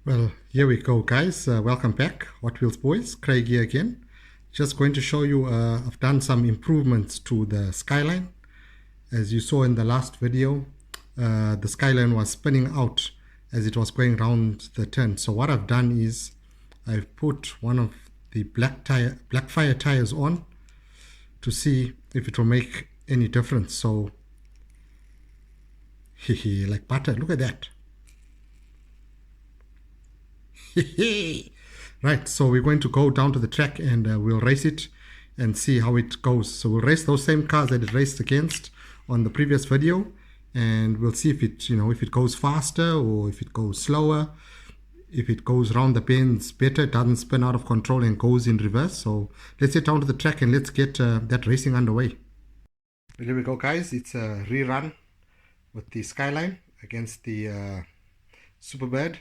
Well, here we go, guys. Welcome back, Hotwheels boys. Craig here again. Just going to show you, I've done some improvements to the Skyline. As you saw in the last video, the Skyline was spinning out as it was going around the turn. So what I've done is I've put one of the Blackfire tires on to see if it will make any difference. So, like butter, look at that. Right, so we're going to go down to the track and we'll race it and see how it goes. So we'll race those same cars that it raced against on the previous video, and we'll see if it, if it goes faster or if it goes slower, if it goes around the bends better, doesn't spin out of control and goes in reverse. So let's get down to the track and let's get that racing underway. Well, here we go, guys. It's a rerun with the Skyline against the Superbird.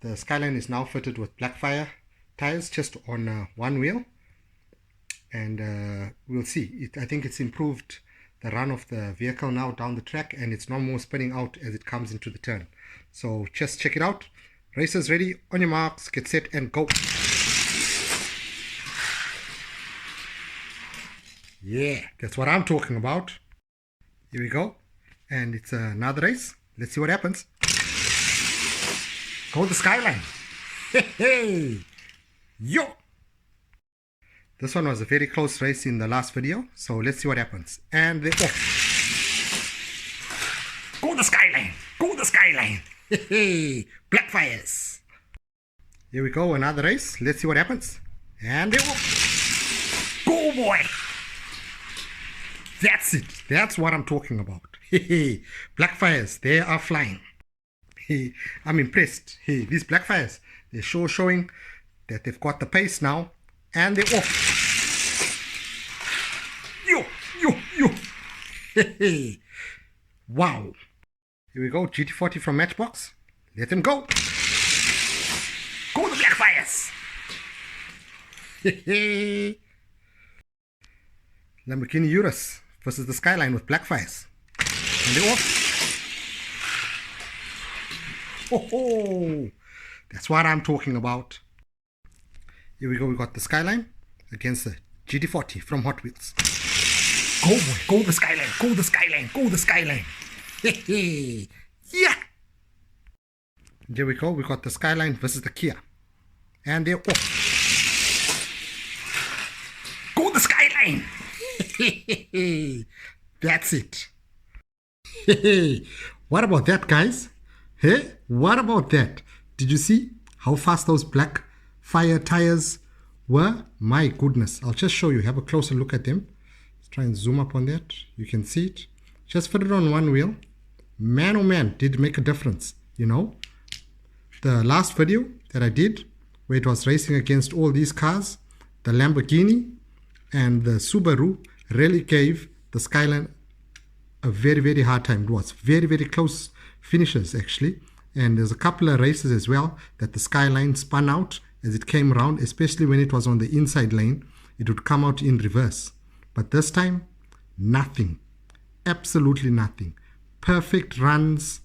The Skyline is now fitted with Blackfire tires just on one wheel, and we'll see. I think it's improved the run of the vehicle now down the track, and it's no more spinning out as it comes into the turn. So just check it out. Racers ready, on your marks, get set and go. Yeah, that's what I'm talking about. Here we go, and it's another race. Let's see what happens. Go the Skyline. Hey, yo. This one was a very close race in the last video, so let's see what happens. And go the Skyline. Go the Skyline. Hey, Blackfires. Here we go, another race. Let's see what happens. And go, boy. That's it. That's what I'm talking about. Hey, Blackfires, they are flying. Hey, I'm impressed. Hey, these Blackfires, they're showing that they've got the pace now, and they're off. Yo. Hey, wow. Here we go, GT40 from Matchbox. Let them go. Go the Blackfires. Hey. Lamborghini Urus versus the Skyline with Blackfires. And they're off. Oh, that's what I'm talking about. Here we go, we got the Skyline against the GT40 from Hotwheels. Go, boy, go the Skyline, go the Skyline, go the Skyline. Yeah. Here we go, we got the Skyline versus the Kia. And they're off. Go the Skyline. That's it. What about that, guys? Hey, what about that? Did you see how fast those Blackfire tires were? My goodness. I'll just show you. Have a closer look at them. Let's try and zoom up on that. You can see it. Just fit it on one wheel. Man, oh man, did it make a difference. The last video that I did, where it was racing against all these cars, the Lamborghini and the Subaru really gave the Skyline a very, very hard time. It was very, very close finishes actually, and there's a couple of races as well that the Skyline spun out as it came around, especially when it was on the inside lane. It would come out in reverse, but this time nothing, absolutely nothing. Perfect runs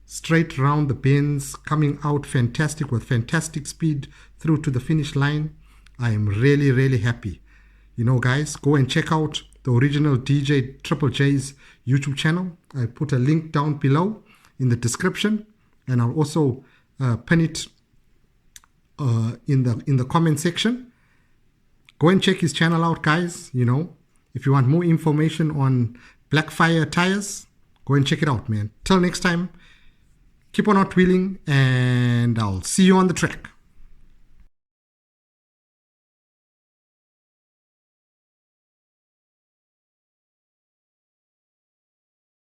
straight around the bends, coming out fantastic with fantastic speed through to the finish line. I am really, really happy. Guys, go and check out the original DJ Triple J's YouTube channel. I put a link down below in the description, and I'll also pin it in the comment section. Go and check his channel out, guys. If you want more information on Blackfire tires, go and check it out, man. Till next time, keep on out wheeling, and I'll see you on the track.